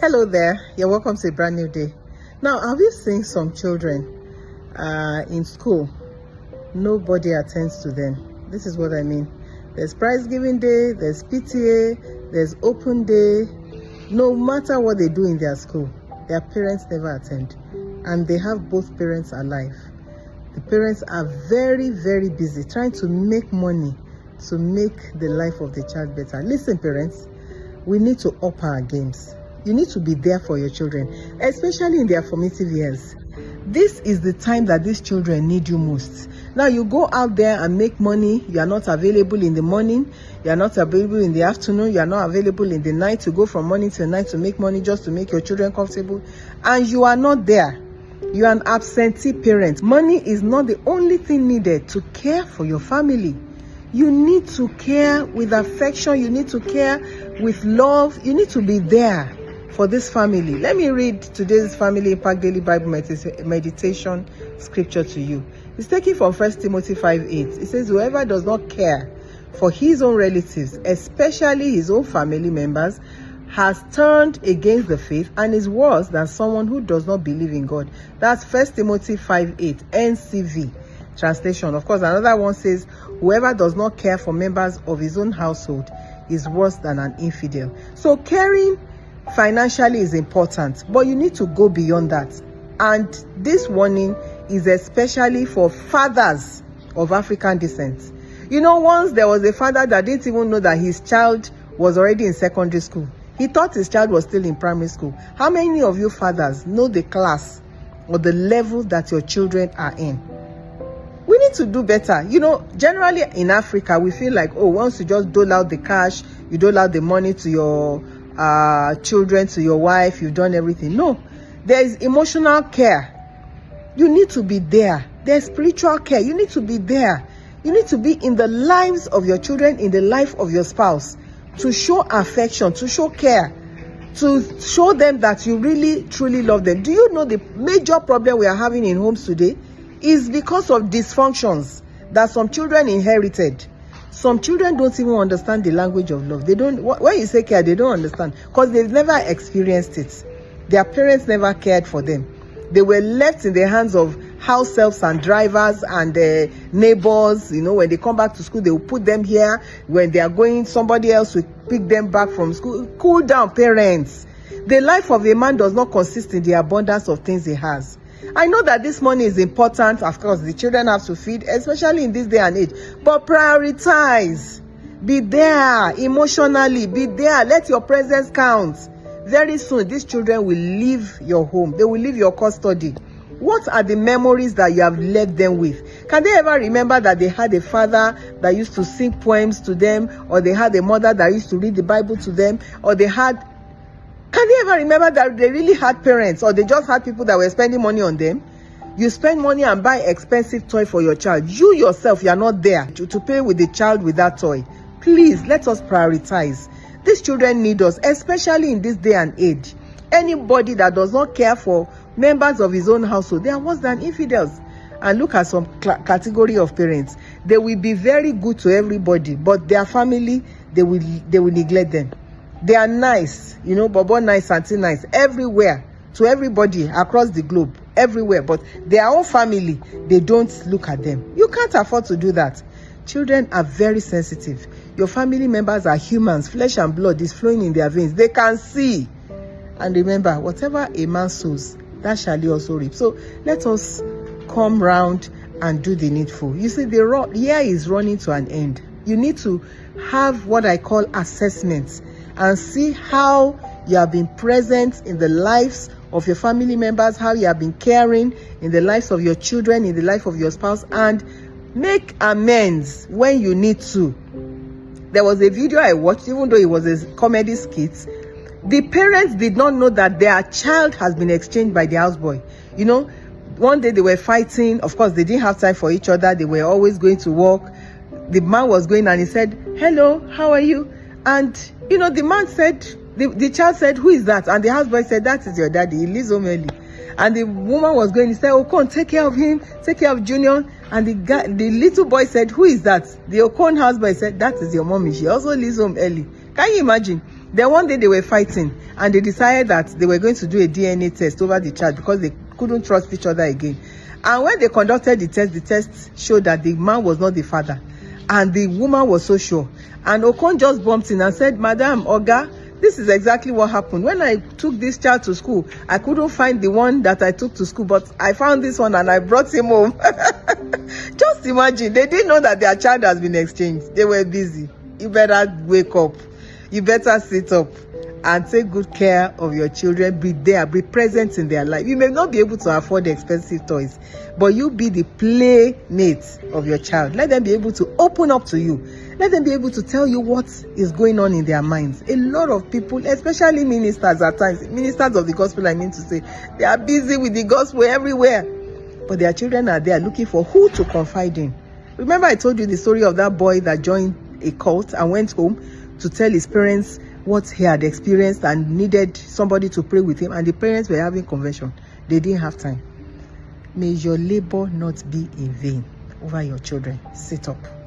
Hello there, you're welcome to a brand new day. Now, have you seen some children in school? Nobody attends to them. This is what I mean. There's prize giving day, there's PTA, there's open day. No matter what they do in their school, their parents never attend. And they have both parents alive. The parents are very, very busy trying to make money to make the life of the child better. Listen, parents, we need to up our games. You need to be there for your children, especially in their formative years. This is the time that these children need you most. Now, you go out there and make money. You are not available in the morning. You are not available in the afternoon. You are not available in the night to go from morning to night to make money just to make your children comfortable. And you are not there. You are an absentee parent. Money is not the only thing needed to care for your family. You need to care with affection. You need to care with love. You need to be there for this family. Let me read today's Family Impact Daily Bible Meditation scripture to you. It's taken from 1 Timothy 5:8. It says, whoever does not care for his own relatives, especially his own family members, has turned against the faith and is worse than someone who does not believe in God. That's 1 Timothy 5:8, NCV translation. Of course, another one says, whoever does not care for members of his own household is worse than an infidel. So caring financially is important, but you need to go beyond that. And this warning is especially for fathers of African descent. You know, once there was a father that didn't even know that his child was already in secondary school. He thought his child was still in primary school. How many of you fathers know the class or the level that your children are in? We need to do better. You know, generally in Africa, we feel like, oh, once you just dole out the cash, you dole out the money to your children, to your wife, you've done everything. No, there is emotional care. You need to be there. There's spiritual care. You need to be there. You need to be in the lives of your children, in the life of your spouse, to show affection, to show care, to show them that you really, truly love them. Do you know the major problem we are having in homes today is because of dysfunctions that some children inherited? Some children don't even understand the language of love. They don't, when you say care, they don't understand because they've never experienced it. Their parents never cared for them. They were left in the hands of house helps and drivers and neighbors. You know, when they come back to school, they will put them here. When they are going, somebody else will pick them back from school. Cool down, parents. The life of a man does not consist in the abundance of things he has. I know that this money is important. Of course, the children have to feed, especially in this day and age. But prioritize. Be there emotionally. Be there. Let your presence count. Very soon, these children will leave your home. They will leave your custody. What are the memories that you have left them with? Can they ever remember that they had a father that used to sing poems to them? Or they had a mother that used to read the Bible to them? Or they had... Can they ever remember that they really had parents, or they just had people that were spending money on them? You spend money and buy expensive toy for your child. You yourself, you are not there to play with the child with that toy. Please, let us prioritize. These children need us, especially in this day and age. Anybody that does not care for members of his own household, they are worse than infidels. And look at some category of parents. They will be very good to everybody, but their family, they will neglect them. They are nice, you know, Bobo nice, Auntie nice, everywhere, to everybody across the globe, everywhere. But their own family, they don't look at them. You can't afford to do that. Children are very sensitive. Your family members are humans. Flesh and blood is flowing in their veins. They can see. And remember, whatever a man sows, that shall he also reap. So let us come round and do the needful. You see, the year is running to an end. You need to have what I call assessments and see how you have been present in the lives of your family members, how you have been caring in the lives of your children, in the life of your spouse, and make amends when you need to. There was a video I watched, even though it was a comedy skit. The parents did not know that their child has been exchanged by the houseboy. You know, one day they were fighting. Of course, they didn't have time for each other. They were always going to work. The man was going and he said, hello, how are you? And, you know, the man said, the child said, who is that? And the houseboy said, that is your daddy. He lives home early. And the woman was going, he said, Okon, take care of him, take care of Junior. And the little boy said, who is that? The Okon houseboy said, that is your mommy. She also leaves home early. Can you imagine? Then one day they were fighting and they decided that they were going to do a DNA test over the child because they couldn't trust each other again. And when they conducted the test showed that the man was not the father and the woman was so sure. And Okon just bumped in and said, Madam Oga, this is exactly what happened. When I took this child to school, I couldn't find the one that I took to school, but I found this one and I brought him home. Just imagine, they didn't know that their child has been exchanged. They were busy. You better wake up. You better sit up and take good care of your children. Be there, be present in their life. You may not be able to afford the expensive toys, but you be the playmate of your child. Let them be able to open up to you. Let them be able to tell you what is going on in their minds. A lot of people, especially ministers at times, ministers of the gospel, I mean to say, they are busy with the gospel everywhere, but their children are there looking for who to confide in. Remember I told you the story of that boy that joined a cult and went home to tell his parents what he had experienced and needed somebody to pray with him, and the parents were having conversion. They didn't have time. May your labor not be in vain over your children. Sit up.